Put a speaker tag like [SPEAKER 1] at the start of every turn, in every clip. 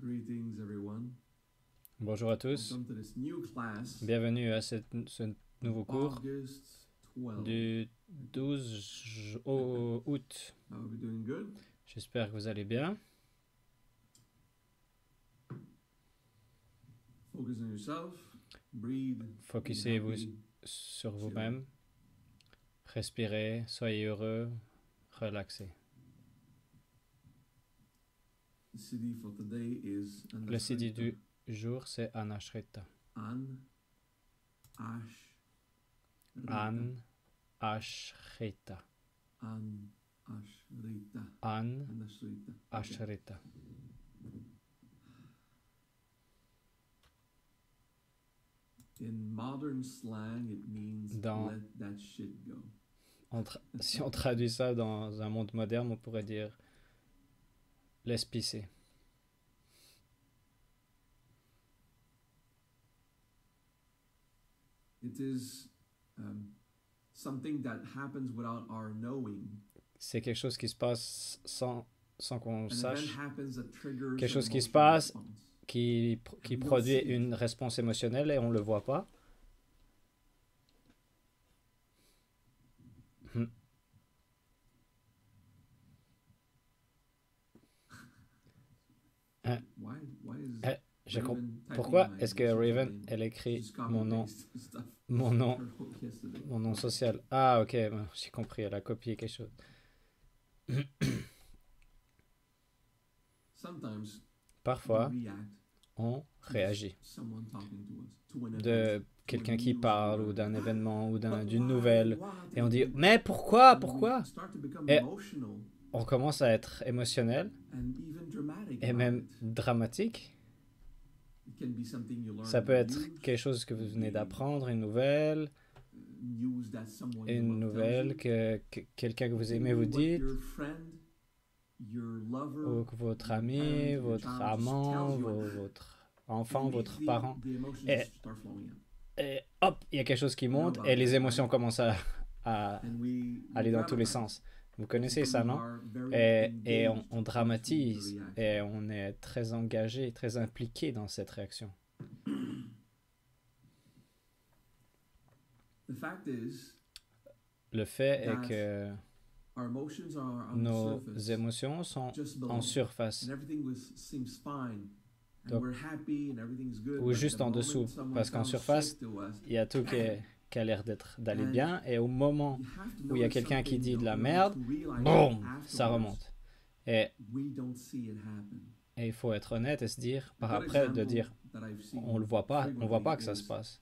[SPEAKER 1] Greetings, everyone.
[SPEAKER 2] Bonjour à tous,
[SPEAKER 1] Welcome to this new class
[SPEAKER 2] bienvenue à ce nouveau cours
[SPEAKER 1] August 12.
[SPEAKER 2] du 12 août.
[SPEAKER 1] I hope you're doing good.
[SPEAKER 2] J'espère que vous allez bien.
[SPEAKER 1] Focus on yourself. Breathe. Be
[SPEAKER 2] Focussez-vous
[SPEAKER 1] happy.
[SPEAKER 2] sur vous-même. Respirez, soyez heureux, relaxez.
[SPEAKER 1] The city for today is
[SPEAKER 2] Le CD du jour, c'est Anashrita.
[SPEAKER 1] An
[SPEAKER 2] An-Ashrita.
[SPEAKER 1] Ashrita.
[SPEAKER 2] An-Ashrita.
[SPEAKER 1] Anashrita. In modern slang, it means
[SPEAKER 2] Dans-
[SPEAKER 1] let that shit go.
[SPEAKER 2] Si on traduit ça dans un monde moderne, on pourrait dire laisse pisser.
[SPEAKER 1] It is something that happens without our knowing.
[SPEAKER 2] C'est quelque chose qui se passe sans qu'on
[SPEAKER 1] An
[SPEAKER 2] sache,
[SPEAKER 1] event happens that triggers
[SPEAKER 2] quelque
[SPEAKER 1] an
[SPEAKER 2] chose qui se
[SPEAKER 1] emotional
[SPEAKER 2] passe,
[SPEAKER 1] response.
[SPEAKER 2] qui produit une réponse émotionnelle et on ne le voit pas.
[SPEAKER 1] Why is
[SPEAKER 2] Je
[SPEAKER 1] Raven
[SPEAKER 2] comprends.
[SPEAKER 1] typing
[SPEAKER 2] Pourquoi
[SPEAKER 1] my
[SPEAKER 2] est-ce que
[SPEAKER 1] social
[SPEAKER 2] Raven,
[SPEAKER 1] name?
[SPEAKER 2] elle écrit
[SPEAKER 1] Just
[SPEAKER 2] mon nom,
[SPEAKER 1] copy-paste stuff
[SPEAKER 2] mon nom,
[SPEAKER 1] her wrote yesterday.
[SPEAKER 2] mon nom social? Ah, ok, bon, j'ai compris, elle a copié quelque chose.
[SPEAKER 1] Sometimes
[SPEAKER 2] Parfois,
[SPEAKER 1] we react
[SPEAKER 2] on
[SPEAKER 1] to
[SPEAKER 2] réagit
[SPEAKER 1] someone talking to us, to an event,
[SPEAKER 2] de quelqu'un qui parle ou d'un événement ou
[SPEAKER 1] But
[SPEAKER 2] d'une
[SPEAKER 1] why?
[SPEAKER 2] nouvelle
[SPEAKER 1] What?
[SPEAKER 2] et on dit mais pourquoi,
[SPEAKER 1] And
[SPEAKER 2] pourquoi?
[SPEAKER 1] we start to become
[SPEAKER 2] Et-
[SPEAKER 1] emotional
[SPEAKER 2] On commence à être émotionnel
[SPEAKER 1] and even dramatic
[SPEAKER 2] et
[SPEAKER 1] about
[SPEAKER 2] même
[SPEAKER 1] it.
[SPEAKER 2] dramatique.
[SPEAKER 1] It can be something you learn
[SPEAKER 2] Ça
[SPEAKER 1] in
[SPEAKER 2] peut
[SPEAKER 1] the
[SPEAKER 2] être
[SPEAKER 1] news,
[SPEAKER 2] quelque chose que vous venez d'apprendre, une nouvelle,
[SPEAKER 1] news that someone you
[SPEAKER 2] une
[SPEAKER 1] love tells
[SPEAKER 2] nouvelle
[SPEAKER 1] you.
[SPEAKER 2] que quelqu'un que vous
[SPEAKER 1] It can
[SPEAKER 2] aimez
[SPEAKER 1] be
[SPEAKER 2] vous
[SPEAKER 1] what
[SPEAKER 2] dit,
[SPEAKER 1] your friend, your lover,
[SPEAKER 2] ou que votre
[SPEAKER 1] your
[SPEAKER 2] ami,
[SPEAKER 1] parent, your
[SPEAKER 2] votre
[SPEAKER 1] child just
[SPEAKER 2] amant,
[SPEAKER 1] tells you, and
[SPEAKER 2] votre enfant, votre parent.
[SPEAKER 1] the emotions
[SPEAKER 2] Et-
[SPEAKER 1] start flowing out.
[SPEAKER 2] Et hop, il y a quelque chose qui monte
[SPEAKER 1] about
[SPEAKER 2] et les
[SPEAKER 1] that,
[SPEAKER 2] émotions
[SPEAKER 1] right?
[SPEAKER 2] commencent à
[SPEAKER 1] And we
[SPEAKER 2] aller dans tous les
[SPEAKER 1] dramatize.
[SPEAKER 2] sens. Vous connaissez
[SPEAKER 1] So
[SPEAKER 2] ça,
[SPEAKER 1] we
[SPEAKER 2] non?
[SPEAKER 1] are very
[SPEAKER 2] Et
[SPEAKER 1] engaged
[SPEAKER 2] on
[SPEAKER 1] into the
[SPEAKER 2] dramatise
[SPEAKER 1] reaction.
[SPEAKER 2] et on est très engagé, très impliqué dans cette réaction.
[SPEAKER 1] The fact is,
[SPEAKER 2] Le fait est
[SPEAKER 1] That
[SPEAKER 2] que
[SPEAKER 1] our emotions are on the
[SPEAKER 2] nos
[SPEAKER 1] surface,
[SPEAKER 2] émotions sont
[SPEAKER 1] just below,
[SPEAKER 2] en surface
[SPEAKER 1] and everything seems fine, and
[SPEAKER 2] Donc-
[SPEAKER 1] we're happy, and everything's good.
[SPEAKER 2] ou
[SPEAKER 1] but
[SPEAKER 2] juste
[SPEAKER 1] the
[SPEAKER 2] en
[SPEAKER 1] moment
[SPEAKER 2] dessous,
[SPEAKER 1] someone
[SPEAKER 2] parce qu'en
[SPEAKER 1] sounds
[SPEAKER 2] surface,
[SPEAKER 1] sick to us,
[SPEAKER 2] il y a tout qui a l'air d'aller
[SPEAKER 1] And
[SPEAKER 2] bien et au moment
[SPEAKER 1] you have to
[SPEAKER 2] où il y a
[SPEAKER 1] notice
[SPEAKER 2] quelqu'un qui
[SPEAKER 1] something,
[SPEAKER 2] dit de la
[SPEAKER 1] though, in
[SPEAKER 2] merde,
[SPEAKER 1] order to realize
[SPEAKER 2] boum,
[SPEAKER 1] that
[SPEAKER 2] ça
[SPEAKER 1] afterwards,
[SPEAKER 2] remonte. Et
[SPEAKER 1] we don't see it happen.
[SPEAKER 2] il faut être honnête et se dire, par
[SPEAKER 1] A good
[SPEAKER 2] après, de
[SPEAKER 1] example
[SPEAKER 2] dire,
[SPEAKER 1] that I've seen
[SPEAKER 2] on le voit pas que ça se
[SPEAKER 1] frequently
[SPEAKER 2] passe.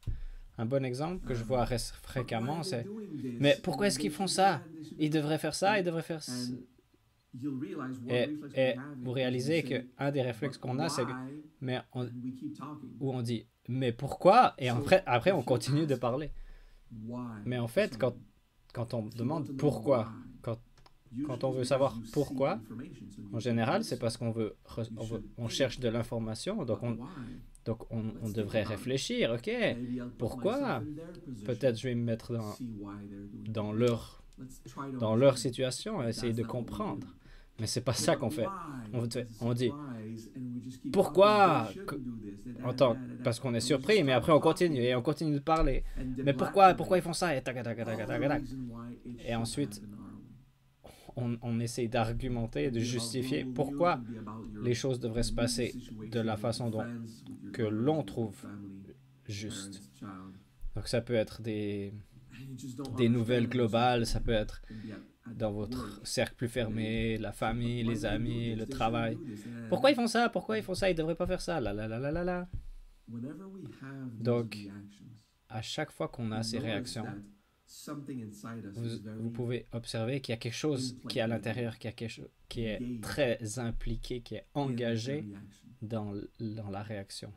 [SPEAKER 2] Un bon exemple que je vois fréquemment, c'est,
[SPEAKER 1] is,
[SPEAKER 2] mais pourquoi est-ce qu'ils font ça? Ils devraient faire ça, ils devraient faire ça. Et vous réalisez qu'un des réflexes qu'on a, c'est que, où on dit, mais pourquoi? Et après, on continue de parler. Mais en fait, quand on demande pourquoi, quand on veut savoir pourquoi, en général, c'est parce on cherche de l'information, donc on devrait réfléchir, ok, pourquoi? Peut-être je vais me mettre dans leur situation et essayer de comprendre. Mais c'est pas ça qu'on fait. On dit, pourquoi? Parce qu'on est surpris, mais après on continue et on continue de parler. Mais pourquoi ils font ça? Et ensuite, on essaie d'argumenter, de justifier pourquoi les choses devraient se passer de la façon que l'on trouve juste. Donc ça peut être des nouvelles globales, ça peut être dans votre cercle plus fermé, la famille, les amis, le travail. Pourquoi ils font ça? Ils devraient pas faire ça. Là. Donc, à chaque fois qu'on a ces réactions, vous pouvez observer qu'il y a quelque chose qui est à l'intérieur, qui est très impliqué, qui est engagé dans la réaction.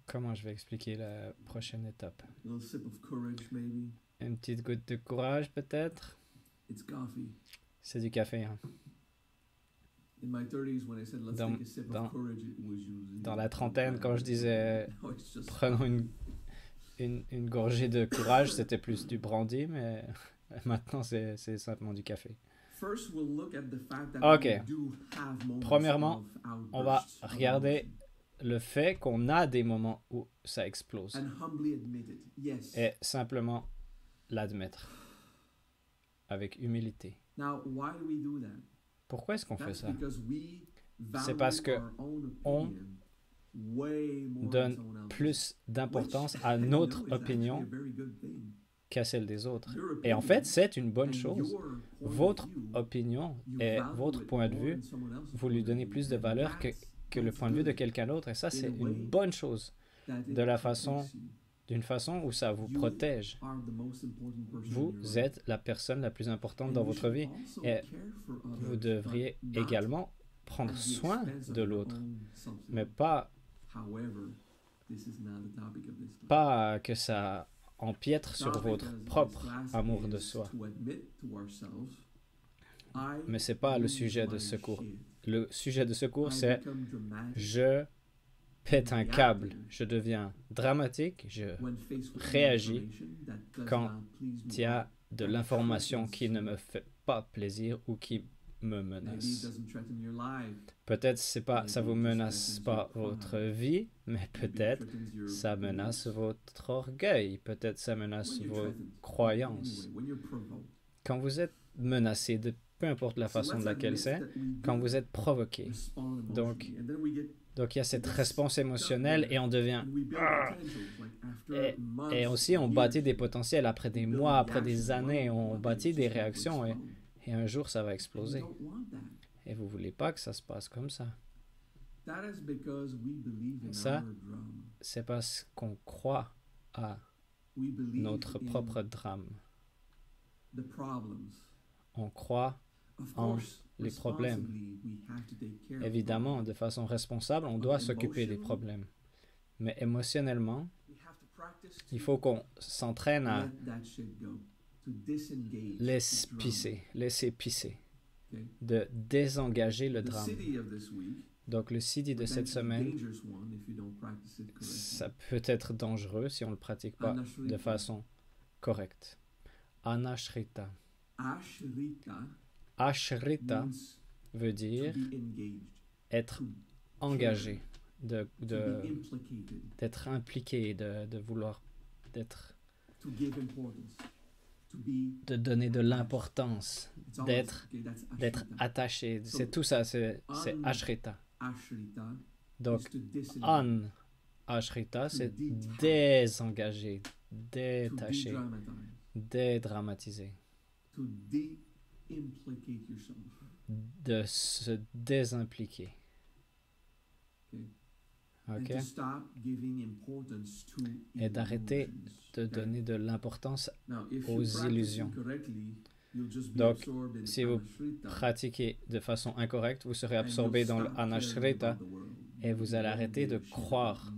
[SPEAKER 2] Comment je vais expliquer la prochaine étape? Une petite goutte de courage, peut-être? C'est du café. Hein. Dans la trentaine, quand je disais prenons une gorgée de courage, c'était plus du brandy, mais maintenant c'est simplement du café. Ok. Premièrement, on va regarder le fait qu'on a des moments où ça explose. Et simplement l'admettre. Avec humilité. Pourquoi est-ce qu'on fait ça? C'est parce que on donne plus d'importance à notre opinion qu'à celle des autres. Et en fait, c'est une bonne chose. Votre opinion et votre point de vue, vous lui donnez plus de valeur que le point de vue de quelqu'un d'autre. Et ça, c'est une bonne chose. D'une façon où ça vous protège. Vous êtes la personne la plus importante dans votre vie. Et vous devriez également prendre soin de l'autre. Mais pas que ça empiètre sur votre propre amour de soi. Mais ce n'est pas le sujet de ce cours. Le sujet de ce cours, c'est je pète un câble, je deviens dramatique, je réagis quand il y a de l'information qui ne me fait pas plaisir ou qui me menace. Peut-être ça vous menace pas votre vie, mais peut-être ça menace votre orgueil, peut-être ça menace vos croyances. Quand vous êtes menacé, de peu importe la façon de laquelle c'est, quand vous êtes provoqué, donc il y a cette réponse émotionnelle et on devient... Et aussi, on bâtit des potentiels après des mois, après des années, on bâtit des réactions et un jour, ça va exploser. Et vous ne voulez pas que ça se passe comme ça. Ça, c'est parce qu'on croit à notre propre drame. On croit en les problèmes. Évidemment, de façon responsable, on doit s'occuper des problèmes. Mais émotionnellement, il faut qu'on s'entraîne à laisser pisser, de désengager le drame. Donc le CD de cette semaine, ça peut être dangereux si on ne le pratique pas de façon correcte. Anashrita. Ashrita veut dire être engagé, d'être impliqué, de vouloir, de donner de l'importance, d'être attaché. C'est tout ça, c'est Ashrita. Donc, Ashrita, c'est désengagé, détaché, dédramatiser. De se désimpliquer. Okay? Et d'arrêter de donner de l'importance aux illusions. Donc, si vous pratiquez de façon incorrecte, vous serez absorbé dans l'anashrita et vous allez arrêter de croire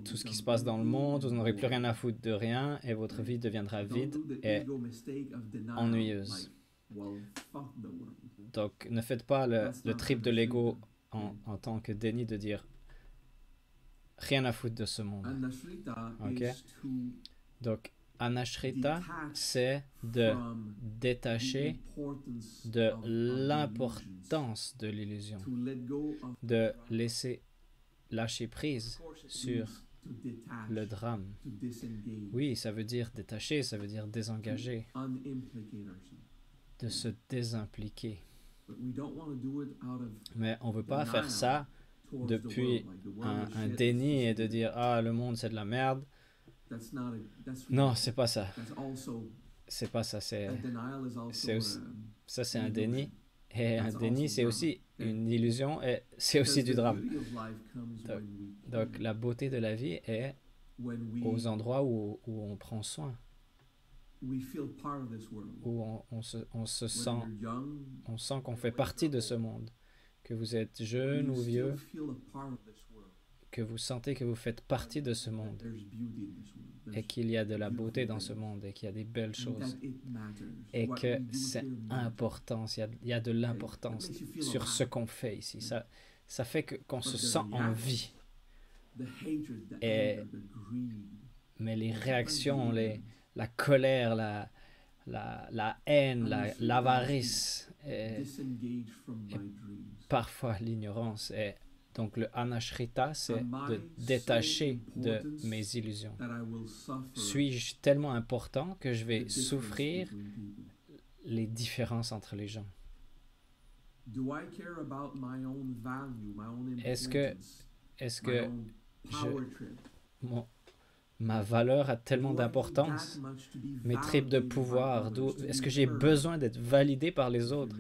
[SPEAKER 2] tout ce qui se passe dans le monde, vous n'aurez plus rien à foutre de rien et votre vie deviendra vide et ennuyeuse. Donc, ne faites pas le trip de l'ego en tant que déni de dire rien à foutre de ce monde. Okay? Donc, anashrita, c'est de détacher de l'importance de l'illusion, de lâcher prise sur le drame. Oui, ça veut dire détacher, ça veut dire désengager, de se désimpliquer. Mais on ne veut pas faire ça depuis un déni et de dire « Ah, le monde, c'est de la merde ». Non, c'est pas ça. C'est pas ça. Ça, c'est un déni. Et un déni, c'est aussi une illusion et c'est aussi du drame. Donc, la beauté de la vie est aux endroits où on prend soin. Où on se sent, on sent qu'on fait partie de ce monde. Que vous êtes jeune ou vieux, que vous sentez que vous faites partie de ce monde et qu'il y a de la beauté dans ce monde et qu'il y a des belles choses et que c'est important, il y a de l'importance sur ce qu'on fait ici. Ça fait qu'on se sent en vie. Et, mais les réactions, la colère, la haine, l'avarice et parfois l'ignorance. Et donc le anashrita, c'est de détacher de mes illusions. Suis-je tellement important que je vais souffrir les différences entre les gens? Est-ce que ma valeur a tellement d'importance? Mes tripes de pouvoir, est-ce que j'ai besoin d'être validé par les autres?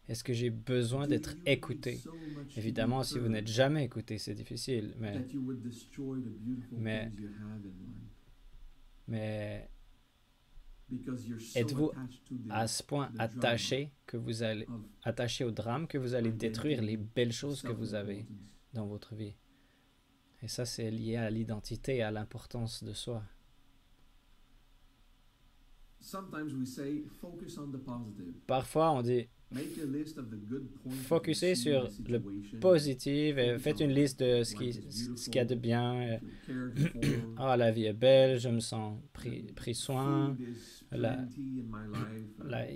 [SPEAKER 2] Est-ce que j'ai besoin d'être écouté? Évidemment, si vous n'êtes jamais écouté, c'est difficile, mais êtes-vous à ce point attaché au drame que vous allez détruire les belles choses que vous avez dans votre vie? Et ça, c'est lié à l'identité et à l'importance de soi. Parfois, on dit focussez sur le positif et faites une liste de ce qu'il y a de bien. Ah, la vie est belle, je me sens pris soin. Il y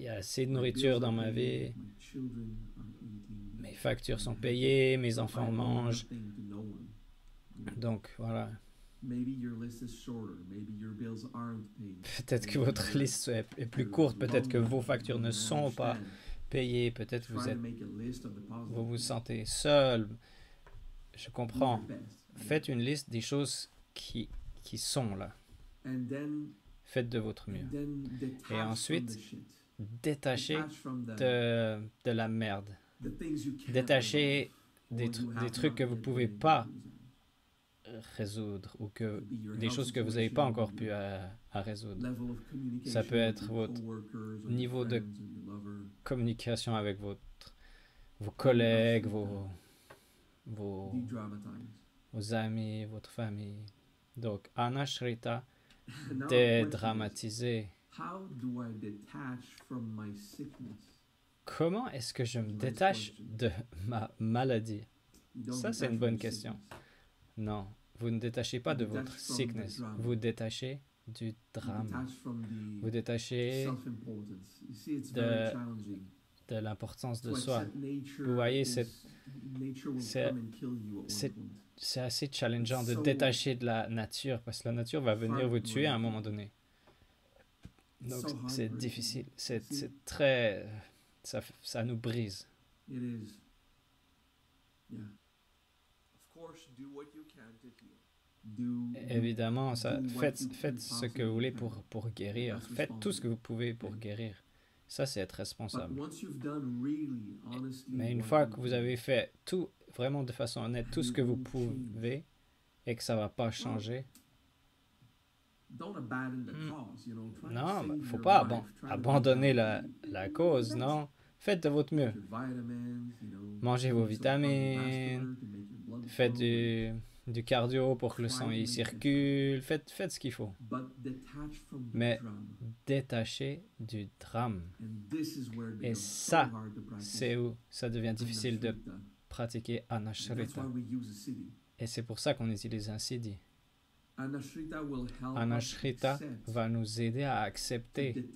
[SPEAKER 2] a assez de nourriture dans ma vie. Mes factures sont payées, mes enfants mangent. Donc, voilà. Peut-être que votre liste est plus courte, peut-être que vos factures ne sont pas payées, peut-être que vous vous sentez seul. Je comprends. Faites une liste des choses qui sont là. Faites de votre mieux. Et ensuite, détachez de la merde. Détachez des trucs que vous ne pouvez pas résoudre ou des choses que vous n'avez pas encore pu à résoudre. Ça peut être votre niveau de communication avec vos collègues, vos amis, votre famille. Donc, anashrita, dédramatiser. Comment est-ce que je me détache de ma maladie? Ça, c'est une bonne question. Non, vous ne détachez pas de votre sickness. Vous détachez du drame. Vous détachez de l'importance de soi. Vous voyez, c'est assez challengeant de détacher de la nature parce que la nature va venir vous tuer à un moment donné. Donc, c'est difficile. C'est très... Ça nous brise. Évidemment, faites ce que vous voulez pour guérir. Faites tout ce que vous pouvez pour guérir. Ça, c'est être responsable. Mais une fois que vous avez fait tout, vraiment de façon honnête, tout ce que vous pouvez et que ça ne va pas changer, non, il ne faut pas abandonner la cause, non. Faites de votre mieux. Mangez vos vitamines, faites du cardio pour que le sang y circule, faites ce qu'il faut. Mais détachez du drame. Et ça, c'est où ça devient difficile de pratiquer anashrita. Et c'est pour ça qu'on utilise un siddhi. Anashrita va nous aider à accepter,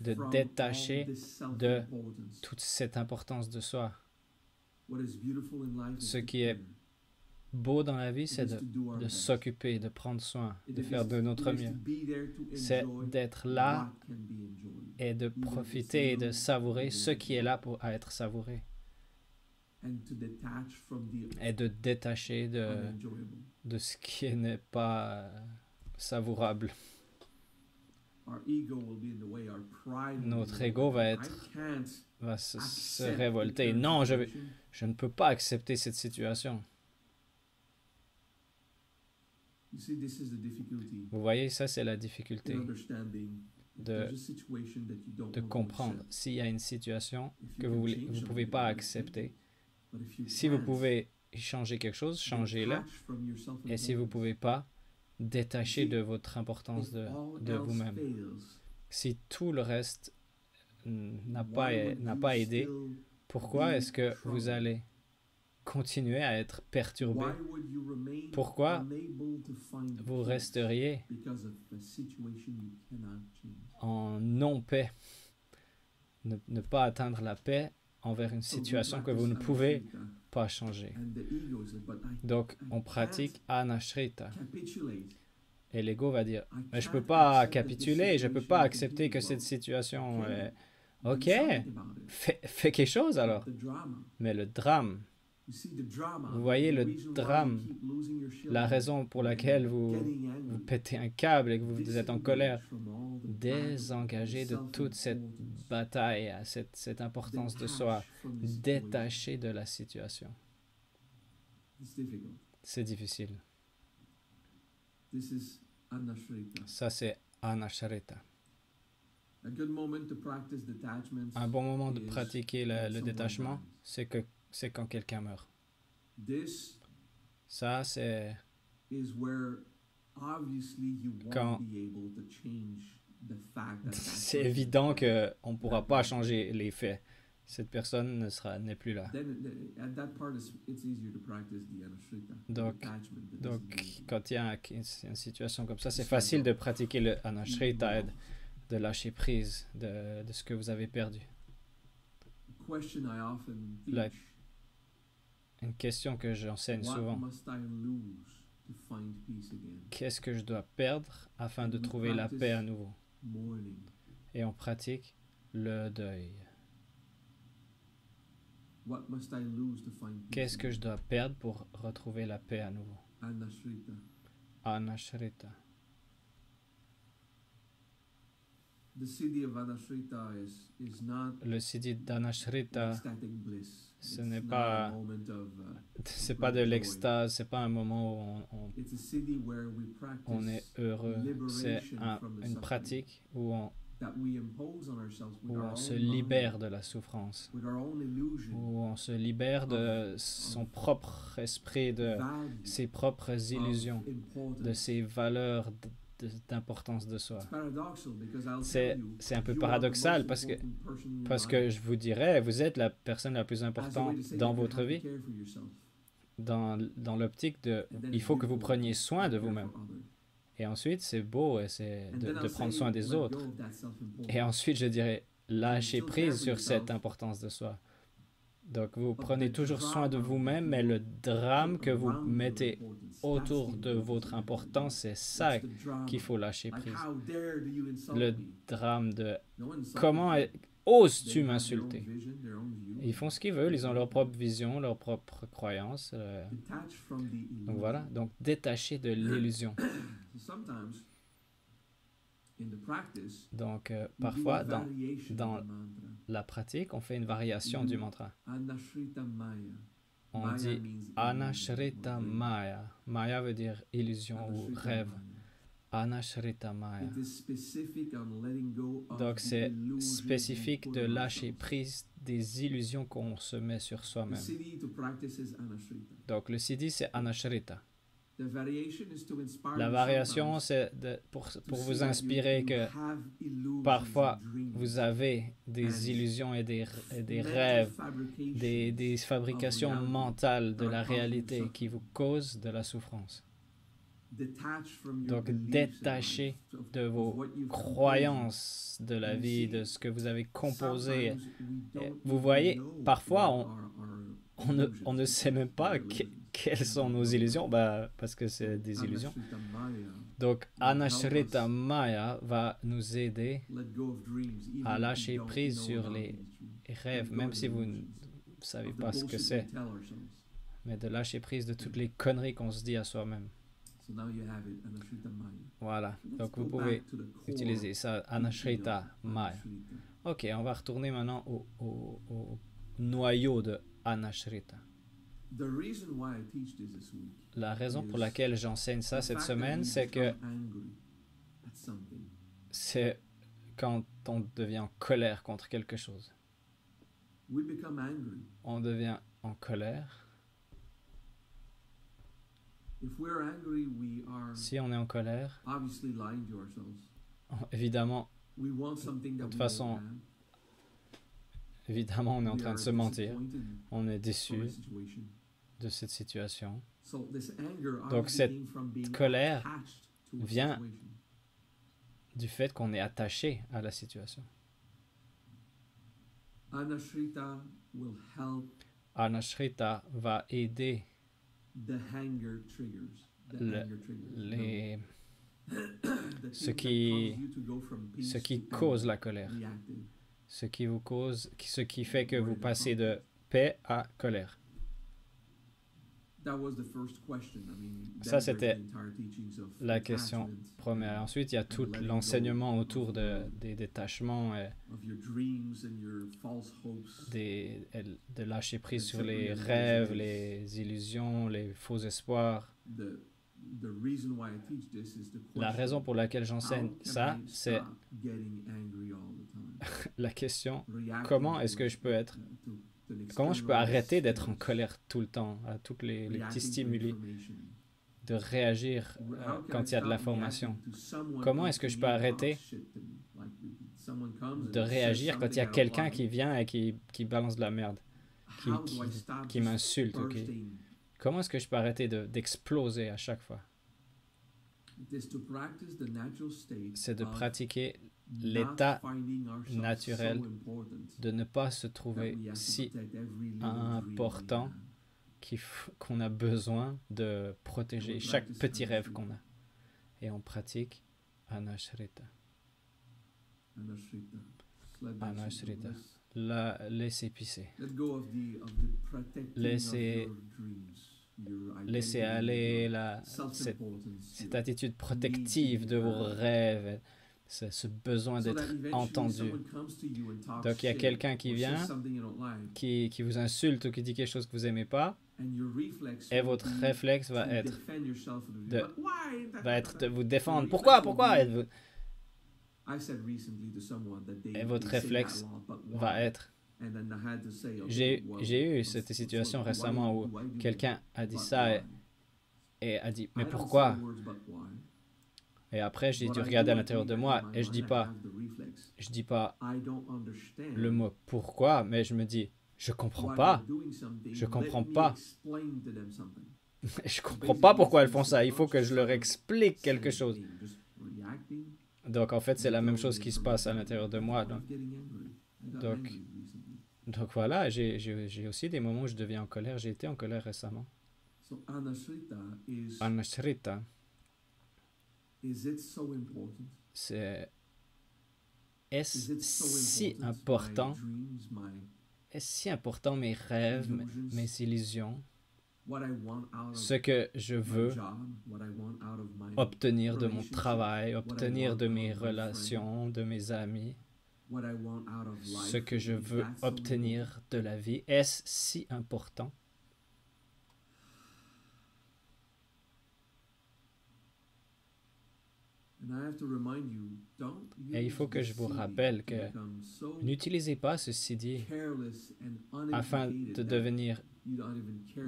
[SPEAKER 2] de détacher de toute cette importance de soi. Ce qui est beau dans la vie, c'est de s'occuper, de prendre soin, de faire de notre mieux. C'est d'être là et de profiter et de savourer ce qui est là pour être savouré. Et de détacher de ce qui n'est pas savourable. Notre ego va se révolter. Non, je ne peux pas accepter cette situation. Vous voyez, ça c'est la difficulté de comprendre. S'il y a une situation que vous ne pouvez pas accepter, si vous pouvez changer quelque chose, changez-le. Et si vous ne pouvez pas, détachez de votre importance de vous-même. Si tout le reste n'a pas aidé, pourquoi est-ce que vous allez continuez à être perturbé?
[SPEAKER 1] Why would you remain
[SPEAKER 2] Pourquoi
[SPEAKER 1] unable to find
[SPEAKER 2] vous
[SPEAKER 1] peace
[SPEAKER 2] resteriez
[SPEAKER 1] because of a situation you cannot change?
[SPEAKER 2] en non-paix, ne pas atteindre la paix envers une
[SPEAKER 1] So we
[SPEAKER 2] situation que
[SPEAKER 1] practice
[SPEAKER 2] vous ne pouvez
[SPEAKER 1] anashrita,
[SPEAKER 2] pas changer?
[SPEAKER 1] and the ego says, but
[SPEAKER 2] Donc,
[SPEAKER 1] I
[SPEAKER 2] on
[SPEAKER 1] can't
[SPEAKER 2] pratique anashrita.
[SPEAKER 1] capitulate.
[SPEAKER 2] Et l'ego va dire,
[SPEAKER 1] I
[SPEAKER 2] mais je peux
[SPEAKER 1] can't
[SPEAKER 2] pas
[SPEAKER 1] accept that this
[SPEAKER 2] capituler, je peux
[SPEAKER 1] situation
[SPEAKER 2] pas accepter
[SPEAKER 1] continues.
[SPEAKER 2] que cette
[SPEAKER 1] Well,
[SPEAKER 2] situation
[SPEAKER 1] okay,
[SPEAKER 2] est...
[SPEAKER 1] do
[SPEAKER 2] Ok,
[SPEAKER 1] something about it.
[SPEAKER 2] fais quelque chose alors.
[SPEAKER 1] The drama.
[SPEAKER 2] Mais le drame,
[SPEAKER 1] You see, the drama,
[SPEAKER 2] vous voyez
[SPEAKER 1] the
[SPEAKER 2] le
[SPEAKER 1] reason why you
[SPEAKER 2] drame,
[SPEAKER 1] keep losing your shit
[SPEAKER 2] la raison pour laquelle
[SPEAKER 1] and
[SPEAKER 2] vous
[SPEAKER 1] getting angry,
[SPEAKER 2] pétez un câble et que vous êtes en colère,
[SPEAKER 1] disengage from all the
[SPEAKER 2] désengagé de
[SPEAKER 1] battle,
[SPEAKER 2] toute cette
[SPEAKER 1] self-importance,
[SPEAKER 2] bataille, à cette importance de soi,
[SPEAKER 1] detach from the situation.
[SPEAKER 2] détaché de la situation.
[SPEAKER 1] It's difficult.
[SPEAKER 2] C'est difficile.
[SPEAKER 1] This is anashrita.
[SPEAKER 2] Ça, c'est anashrita.
[SPEAKER 1] A good moment to practice detachment.
[SPEAKER 2] Un bon moment de
[SPEAKER 1] is
[SPEAKER 2] pratiquer
[SPEAKER 1] when
[SPEAKER 2] le
[SPEAKER 1] someone
[SPEAKER 2] détachement,
[SPEAKER 1] dies.
[SPEAKER 2] c'est quand quelqu'un meurt.
[SPEAKER 1] This
[SPEAKER 2] Ça, c'est
[SPEAKER 1] is where obviously you
[SPEAKER 2] Quand-
[SPEAKER 1] won't be able to change the fact that
[SPEAKER 2] c'est
[SPEAKER 1] person
[SPEAKER 2] évident
[SPEAKER 1] is
[SPEAKER 2] que on ne pourra pas changer les faits. Cette personne n'est plus là.
[SPEAKER 1] Then at that part it's easier to practice the anashrita,
[SPEAKER 2] Donc-
[SPEAKER 1] detachment, the
[SPEAKER 2] Donc,
[SPEAKER 1] disengagement.
[SPEAKER 2] quand il y a une situation comme ça, c'est facile de pratiquer le anashrita et de lâcher prise de ce que vous avez perdu.
[SPEAKER 1] A question I often
[SPEAKER 2] La-
[SPEAKER 1] teach,
[SPEAKER 2] Une question que j'enseigne
[SPEAKER 1] what
[SPEAKER 2] souvent.
[SPEAKER 1] must I lose to find peace again?
[SPEAKER 2] Qu'est-ce que je dois perdre afin de trouver la paix à nouveau?
[SPEAKER 1] Mourning.
[SPEAKER 2] Et on pratique le deuil.
[SPEAKER 1] What must I lose to find peace
[SPEAKER 2] Qu'est-ce que
[SPEAKER 1] again?
[SPEAKER 2] je dois perdre pour retrouver la paix à nouveau?
[SPEAKER 1] Anashrita.
[SPEAKER 2] Anashrita.
[SPEAKER 1] The city of Anashrita is not
[SPEAKER 2] Le siddhi d'Anashrita,
[SPEAKER 1] ecstatic bliss.
[SPEAKER 2] ce
[SPEAKER 1] It's
[SPEAKER 2] n'est
[SPEAKER 1] not
[SPEAKER 2] pas-
[SPEAKER 1] a moment of,
[SPEAKER 2] c'est pas de l'extase, c'est pas un moment où
[SPEAKER 1] it's a city where we practice
[SPEAKER 2] on est heureux. C'est une pratique où
[SPEAKER 1] that we impose on ourselves with
[SPEAKER 2] où
[SPEAKER 1] our
[SPEAKER 2] on se
[SPEAKER 1] own mind,
[SPEAKER 2] libère de la souffrance,
[SPEAKER 1] with our own illusion,
[SPEAKER 2] où on se libère de son propre esprit, de
[SPEAKER 1] value,
[SPEAKER 2] ses propres illusions,
[SPEAKER 1] of importance.
[SPEAKER 2] de ses valeurs d'importance de soi.
[SPEAKER 1] It's paradoxal because I'll
[SPEAKER 2] C'est-
[SPEAKER 1] tell you,
[SPEAKER 2] c'est un peu
[SPEAKER 1] you are the
[SPEAKER 2] paradoxal
[SPEAKER 1] most
[SPEAKER 2] parce que-
[SPEAKER 1] important person in your
[SPEAKER 2] Parce
[SPEAKER 1] life.
[SPEAKER 2] que je vous dirais, vous êtes la personne la plus
[SPEAKER 1] As a way
[SPEAKER 2] importante
[SPEAKER 1] to say
[SPEAKER 2] dans
[SPEAKER 1] that you
[SPEAKER 2] votre
[SPEAKER 1] have to
[SPEAKER 2] vie,
[SPEAKER 1] care for yourself.
[SPEAKER 2] dans l'optique de
[SPEAKER 1] And then
[SPEAKER 2] il
[SPEAKER 1] it's
[SPEAKER 2] faut que vous
[SPEAKER 1] beautiful
[SPEAKER 2] preniez
[SPEAKER 1] to
[SPEAKER 2] soin de
[SPEAKER 1] care
[SPEAKER 2] vous-même.
[SPEAKER 1] for others.
[SPEAKER 2] Et ensuite, c'est beau et c'est
[SPEAKER 1] And then
[SPEAKER 2] de
[SPEAKER 1] I'll
[SPEAKER 2] prendre
[SPEAKER 1] say,
[SPEAKER 2] soin des
[SPEAKER 1] let go
[SPEAKER 2] autres.
[SPEAKER 1] of that self-importance.
[SPEAKER 2] Et ensuite, je dirais, lâchez
[SPEAKER 1] still care
[SPEAKER 2] prise
[SPEAKER 1] for
[SPEAKER 2] sur
[SPEAKER 1] yourself.
[SPEAKER 2] cette importance de soi. Donc, vous
[SPEAKER 1] But
[SPEAKER 2] prenez
[SPEAKER 1] the
[SPEAKER 2] toujours soin de
[SPEAKER 1] drama
[SPEAKER 2] vous-même,
[SPEAKER 1] that
[SPEAKER 2] mais
[SPEAKER 1] you
[SPEAKER 2] le drame
[SPEAKER 1] put
[SPEAKER 2] que vous
[SPEAKER 1] around your
[SPEAKER 2] mettez
[SPEAKER 1] importance,
[SPEAKER 2] autour
[SPEAKER 1] that's the
[SPEAKER 2] de
[SPEAKER 1] importance
[SPEAKER 2] votre
[SPEAKER 1] of it.
[SPEAKER 2] importance, c'est
[SPEAKER 1] That's
[SPEAKER 2] ça
[SPEAKER 1] the drama.
[SPEAKER 2] qu'il faut lâcher
[SPEAKER 1] Like,
[SPEAKER 2] prise.
[SPEAKER 1] how dare do you insult
[SPEAKER 2] Le
[SPEAKER 1] me?
[SPEAKER 2] drame de
[SPEAKER 1] No insult
[SPEAKER 2] comment
[SPEAKER 1] me.
[SPEAKER 2] oses-tu
[SPEAKER 1] They have their own
[SPEAKER 2] m'insulter?
[SPEAKER 1] vision, their own view.
[SPEAKER 2] Ils font ce qu'ils veulent, ils ont leur propre vision, leur propre croyance.
[SPEAKER 1] Detach from the illusion.
[SPEAKER 2] Donc voilà, donc détaché de l'illusion.
[SPEAKER 1] So sometimes in the practice,
[SPEAKER 2] Donc
[SPEAKER 1] we do
[SPEAKER 2] parfois,
[SPEAKER 1] a
[SPEAKER 2] dans
[SPEAKER 1] variation
[SPEAKER 2] dans-
[SPEAKER 1] of the mantra.
[SPEAKER 2] la pratique, on fait une variation du mantra.
[SPEAKER 1] Anashrita Maya.
[SPEAKER 2] On
[SPEAKER 1] Maya
[SPEAKER 2] dit
[SPEAKER 1] means illusion
[SPEAKER 2] Anashrita
[SPEAKER 1] or dream.
[SPEAKER 2] Maya. Maya veut dire illusion ou
[SPEAKER 1] Anashrita
[SPEAKER 2] rêve.
[SPEAKER 1] Maya.
[SPEAKER 2] Anashrita Maya.
[SPEAKER 1] It is specific on letting go of
[SPEAKER 2] Donc
[SPEAKER 1] the
[SPEAKER 2] c'est
[SPEAKER 1] illusions we
[SPEAKER 2] spécifique
[SPEAKER 1] put
[SPEAKER 2] de
[SPEAKER 1] on
[SPEAKER 2] lâcher
[SPEAKER 1] ourselves.
[SPEAKER 2] prise des illusions qu'on se met sur
[SPEAKER 1] The
[SPEAKER 2] soi-même.
[SPEAKER 1] siddhi to practice is Anashrita.
[SPEAKER 2] Donc le siddhi c'est Anashrita.
[SPEAKER 1] The variation is to inspire
[SPEAKER 2] La
[SPEAKER 1] you
[SPEAKER 2] variation
[SPEAKER 1] sometimes
[SPEAKER 2] c'est pour
[SPEAKER 1] to
[SPEAKER 2] vous
[SPEAKER 1] see that
[SPEAKER 2] inspirer
[SPEAKER 1] you
[SPEAKER 2] que
[SPEAKER 1] have illusions
[SPEAKER 2] parfois,
[SPEAKER 1] and dreams,
[SPEAKER 2] vous avez des
[SPEAKER 1] and
[SPEAKER 2] illusions et des
[SPEAKER 1] mental
[SPEAKER 2] rêves,
[SPEAKER 1] fabrications
[SPEAKER 2] des fabrications
[SPEAKER 1] reality
[SPEAKER 2] mentales de
[SPEAKER 1] that
[SPEAKER 2] la
[SPEAKER 1] are causing
[SPEAKER 2] réalité
[SPEAKER 1] suffering.
[SPEAKER 2] qui vous causent de la souffrance.
[SPEAKER 1] detached from your
[SPEAKER 2] Donc
[SPEAKER 1] beliefs in
[SPEAKER 2] détaché
[SPEAKER 1] life, of
[SPEAKER 2] de vos
[SPEAKER 1] what you've
[SPEAKER 2] croyances de la vie, de ce que vous avez composé.
[SPEAKER 1] Sometimes we don't
[SPEAKER 2] Vous
[SPEAKER 1] even
[SPEAKER 2] voyez,
[SPEAKER 1] know
[SPEAKER 2] parfois,
[SPEAKER 1] what
[SPEAKER 2] on ne sait même pas quelles sont nos illusions, parce que c'est des illusions.
[SPEAKER 1] Anashrita Maya,
[SPEAKER 2] Donc Anashrita Maya va nous aider
[SPEAKER 1] let go of dreams, even
[SPEAKER 2] à
[SPEAKER 1] if you
[SPEAKER 2] lâcher
[SPEAKER 1] don't
[SPEAKER 2] prise
[SPEAKER 1] know
[SPEAKER 2] sur
[SPEAKER 1] about
[SPEAKER 2] les
[SPEAKER 1] these dreams,
[SPEAKER 2] rêves,
[SPEAKER 1] let go
[SPEAKER 2] même
[SPEAKER 1] of
[SPEAKER 2] si
[SPEAKER 1] the
[SPEAKER 2] vous ne
[SPEAKER 1] illusions,
[SPEAKER 2] savez
[SPEAKER 1] of the
[SPEAKER 2] pas ce que
[SPEAKER 1] bullshit
[SPEAKER 2] c'est,
[SPEAKER 1] we tell ourselves.
[SPEAKER 2] mais de lâcher prise de toutes les conneries qu'on se dit à soi-même.
[SPEAKER 1] So now you have it, Anashrita Maya.
[SPEAKER 2] Voilà,
[SPEAKER 1] Let's
[SPEAKER 2] donc
[SPEAKER 1] go
[SPEAKER 2] vous pouvez
[SPEAKER 1] back to the core
[SPEAKER 2] utiliser ça, Anashrita Maya.
[SPEAKER 1] Anashrita.
[SPEAKER 2] Ok, on va retourner maintenant au noyau de Anashrita.
[SPEAKER 1] The reason why I teach this week
[SPEAKER 2] La raison pour laquelle j'enseigne ça
[SPEAKER 1] the
[SPEAKER 2] cette
[SPEAKER 1] fact that
[SPEAKER 2] semaine,
[SPEAKER 1] we
[SPEAKER 2] c'est que
[SPEAKER 1] become angry at something.
[SPEAKER 2] c'est quand on devient en colère contre quelque chose.
[SPEAKER 1] We become angry.
[SPEAKER 2] On devient en colère.
[SPEAKER 1] If we're angry, we are
[SPEAKER 2] Si on est en colère,
[SPEAKER 1] obviously lying to ourselves.
[SPEAKER 2] évidemment,
[SPEAKER 1] We want something that
[SPEAKER 2] toute
[SPEAKER 1] we
[SPEAKER 2] façon,
[SPEAKER 1] don't have.
[SPEAKER 2] évidemment, on est en
[SPEAKER 1] We
[SPEAKER 2] train de
[SPEAKER 1] are
[SPEAKER 2] se mentir.
[SPEAKER 1] disappointed
[SPEAKER 2] On est
[SPEAKER 1] for a
[SPEAKER 2] déçu
[SPEAKER 1] situation.
[SPEAKER 2] de cette situation. Donc cette colère vient du fait qu'on est attaché à la situation. Anashrita va aider ce qui cause la colère, ce qui fait que vous passez de paix à colère. Ça, c'était la question première. Ensuite, il y a tout l'enseignement autour des détachements, de lâcher prise sur les rêves, les illusions, les faux espoirs. La raison pour laquelle j'enseigne ça, c'est la question, comment je peux arrêter d'être en colère tout le temps, à tous les petits stimuli, de réagir quand il y a de l'information? Comment est-ce que je peux arrêter de réagir quand il y a quelqu'un qui vient et qui balance de la merde, qui m'insulte? Comment est-ce que je peux arrêter d'exploser à chaque fois? C'est de pratiquer l'état naturel, de ne pas se trouver si important qu'on a besoin de protéger chaque petit rêve qu'on a. Et on pratique Anashrita. Anashrita. Laissez pisser. Laissez aller cette attitude protective de vos rêves, ce besoin d'être entendu. Donc il y a quelqu'un qui vient, qui vous insulte ou qui dit quelque chose que vous n'aimez pas, et votre réflexe va être de vous défendre. Pourquoi? Et votre réflexe va être... J'ai eu cette situation récemment où quelqu'un a dit ça et a dit « Mais pourquoi ?» Et après, j'ai dû regarder à l'intérieur de moi et je dis pas le mot « pourquoi », mais je me dis « Je comprends pas. Je comprends pas. Je comprends pas pourquoi elles font ça. Il faut que je leur explique quelque chose. » Donc, en fait, c'est la même chose qui se passe à l'intérieur de moi. Donc voilà, j'ai aussi des moments où je deviens en colère. J'ai été en colère récemment. Anashrita, est-ce si important? Est-ce si important mes rêves, mes illusions, ce que je veux obtenir de mon travail, obtenir de mes relations, de mes amis, ce que je veux obtenir de la vie, est-ce si important? Et il faut que je vous rappelle que n'utilisez pas ceci dit afin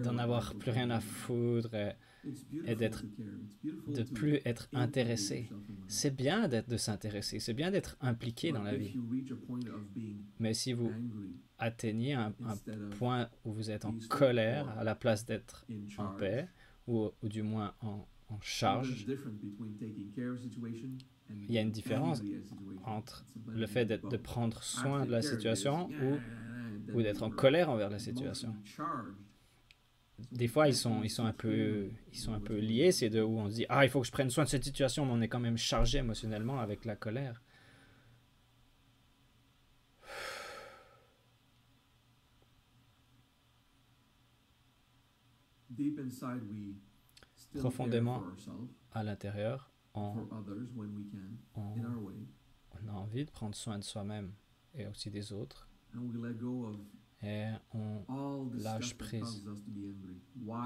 [SPEAKER 2] d'en avoir plus rien à foutre et de plus être intéressé. C'est bien de s'intéresser, c'est bien d'être impliqué dans la vie. Mais si vous atteignez un point où vous êtes en colère à la place d'être en paix, ou du moins en charge, il y a une différence entre le fait de prendre soin de la situation ou d'être en colère envers la situation. Des fois, ils sont un peu liés, ces deux, où on se dit « Ah, il faut que je prenne soin de cette situation », mais on est quand même chargé émotionnellement avec la colère. Profondément à l'intérieur, on a envie de prendre soin de soi-même et aussi des autres. Et on lâche prise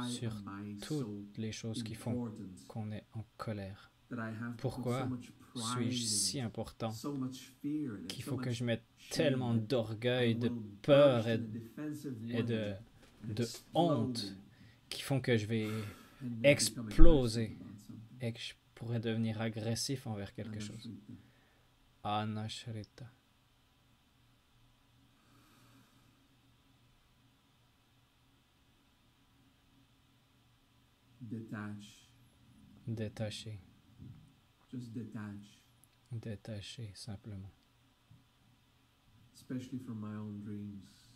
[SPEAKER 2] sur toutes les choses qui font qu'on est en colère. Pourquoi suis-je si important qu'il faut que je mette tellement d'orgueil, de peur et de honte qui font que je vais exploser et que je pourrais devenir agressif envers quelque chose? Anashrita.
[SPEAKER 1] detach,
[SPEAKER 2] Détacher.
[SPEAKER 1] just detach,
[SPEAKER 2] Détacher, simplement.
[SPEAKER 1] especially from my own dreams.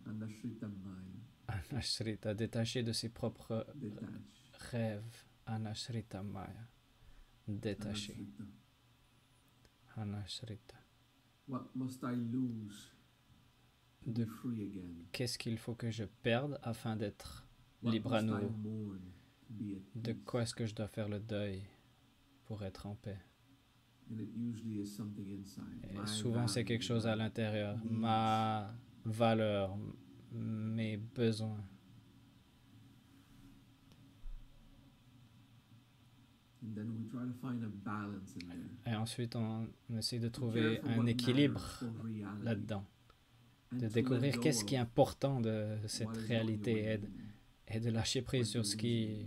[SPEAKER 1] Anashrita Maya,
[SPEAKER 2] Anashrita, détacher de ses propres
[SPEAKER 1] detach,
[SPEAKER 2] rêves. Anashrita Maya. Détacher.
[SPEAKER 1] Anashrita.
[SPEAKER 2] Anashrita.
[SPEAKER 1] What must I lose to be
[SPEAKER 2] De
[SPEAKER 1] free again?
[SPEAKER 2] qu'est-ce qu'il faut que je perde afin d'être
[SPEAKER 1] What
[SPEAKER 2] libre à
[SPEAKER 1] must I
[SPEAKER 2] nouveau?
[SPEAKER 1] mourn to be at
[SPEAKER 2] De
[SPEAKER 1] peace?
[SPEAKER 2] quoi est-ce que je dois faire le deuil pour être en paix?
[SPEAKER 1] And it usually is something inside.
[SPEAKER 2] Et
[SPEAKER 1] My
[SPEAKER 2] souvent, c'est quelque
[SPEAKER 1] value,
[SPEAKER 2] chose à
[SPEAKER 1] my
[SPEAKER 2] l'intérieur.
[SPEAKER 1] needs.
[SPEAKER 2] Ma valeur, mes besoins.
[SPEAKER 1] And then we try to find a balance in there.
[SPEAKER 2] Et ensuite, on essaie de
[SPEAKER 1] To
[SPEAKER 2] trouver
[SPEAKER 1] care for
[SPEAKER 2] un
[SPEAKER 1] what
[SPEAKER 2] équilibre
[SPEAKER 1] matters for reality.
[SPEAKER 2] là-dedans.
[SPEAKER 1] And
[SPEAKER 2] De
[SPEAKER 1] to let
[SPEAKER 2] découvrir
[SPEAKER 1] go
[SPEAKER 2] qu'est-ce qui est
[SPEAKER 1] of
[SPEAKER 2] important de cette
[SPEAKER 1] what is going
[SPEAKER 2] réalité
[SPEAKER 1] away.
[SPEAKER 2] et de lâcher prise sur ce que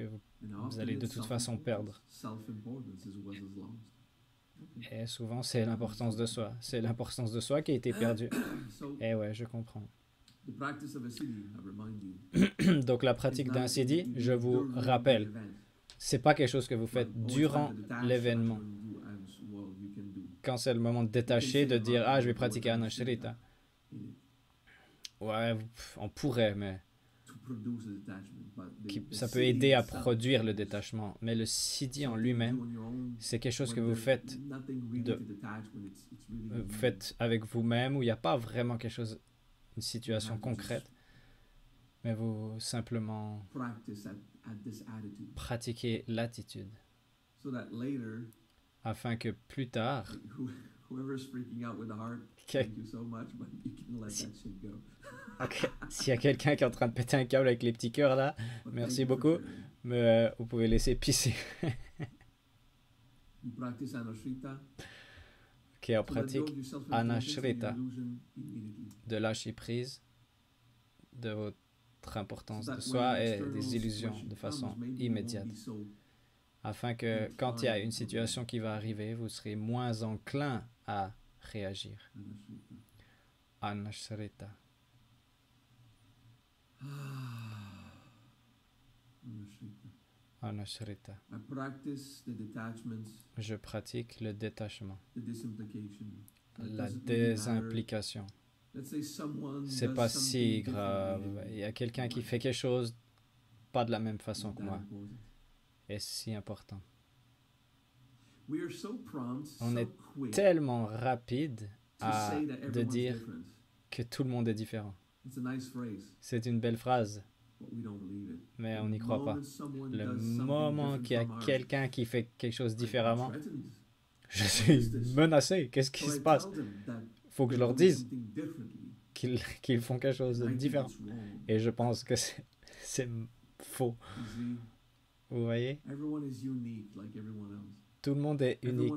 [SPEAKER 1] And
[SPEAKER 2] vous
[SPEAKER 1] often
[SPEAKER 2] allez de
[SPEAKER 1] it's
[SPEAKER 2] toute façon perdre.
[SPEAKER 1] self-importance is what is lost.
[SPEAKER 2] Et souvent, c'est l'importance de soi. C'est l'importance de soi qui a été perdue.
[SPEAKER 1] So
[SPEAKER 2] Et ouais, je comprends.
[SPEAKER 1] the practice of a city, I remind you,
[SPEAKER 2] Donc la pratique d'un CD, je vous rappelle, c'est pas quelque chose que vous faites durant l'événement. Quand c'est le moment de détacher, de dire ah je vais pratiquer Anashrita. Ouais, on pourrait, mais ça peut aider à produire le détachement. Mais le CD en lui-même, c'est quelque chose que vous faites avec vous-même, où il n'y a pas vraiment quelque chose, une situation concrète, mais vous simplement pratiquez l'attitude. Afin que plus tard, s'il y a quelqu'un qui est en train de péter un câble avec les petits cœurs là, merci beaucoup, mais vous pouvez laisser pisser. Ok, on pratique Anashrita, de lâcher prise de votre importance de soi et des illusions de façon immédiate. Afin que quand il y a une situation qui va arriver, vous serez moins enclin à réagir. Anashrita. Anashrita. Je pratique le détachement, la désimplication. C'est pas si grave. Il y a quelqu'un qui fait quelque chose pas de la même façon que moi. Et c'est si important. On est tellement rapide de dire que tout le monde est différent. C'est une belle phrase, mais on n'y croit pas. Le moment qu'il y a quelqu'un qui fait quelque chose différemment, je suis menacé. Qu'est-ce qui se passe? Il faut que je leur dise qu'ils font quelque chose de différent. Et je pense que c'est faux. Vous voyez? Tout le monde est unique,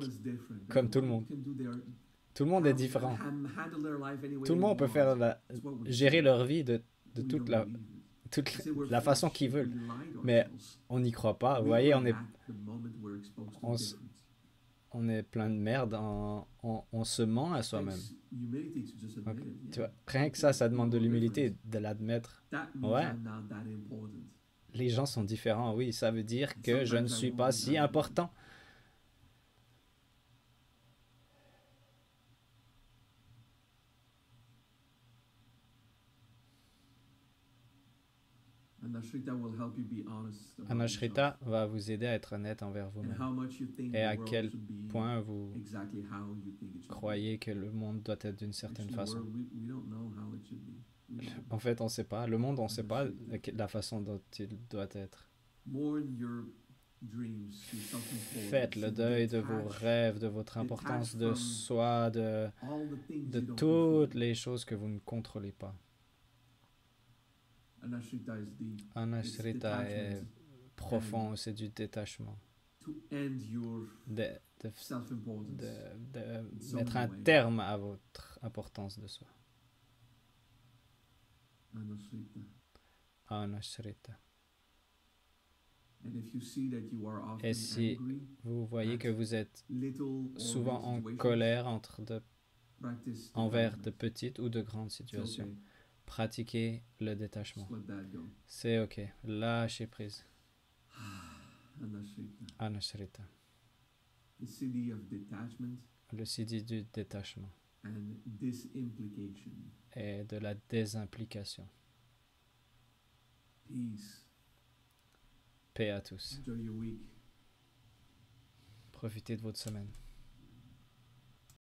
[SPEAKER 2] comme tout le monde. Tout le monde est différent. Tout le monde peut gérer leur vie de toute la façon qu'ils veulent. Mais on n'y croit pas. Vous voyez, on est plein de merde. On se ment à soi-même. Donc, tu vois, rien que ça demande de l'humilité, de l'admettre. Ouais. Les gens sont différents, oui. Ça veut dire que je ne suis pas si important. Anashrita va vous aider à être honnête envers vous-même. Et à quel point vous croyez que le monde doit être d'une certaine façon. En fait, on ne sait pas. Le monde, on ne sait pas la façon dont il doit être. Faites le deuil de vos rêves, de votre importance de soi, de toutes les choses que vous ne contrôlez pas. Anashrita est profond, c'est du détachement. De mettre un terme à votre importance de soi. Anashrita. Et si vous voyez que vous êtes souvent en colère envers de petites ou de grandes situations, pratiquez le détachement. C'est ok, lâchez prise. Anashrita.
[SPEAKER 1] The CD of detachment.
[SPEAKER 2] Le CD du détachement.
[SPEAKER 1] And disimplication.
[SPEAKER 2] Et de la désimplication.
[SPEAKER 1] Peace.
[SPEAKER 2] Paix à tous.
[SPEAKER 1] Enjoy your week.
[SPEAKER 2] Profitez de votre semaine.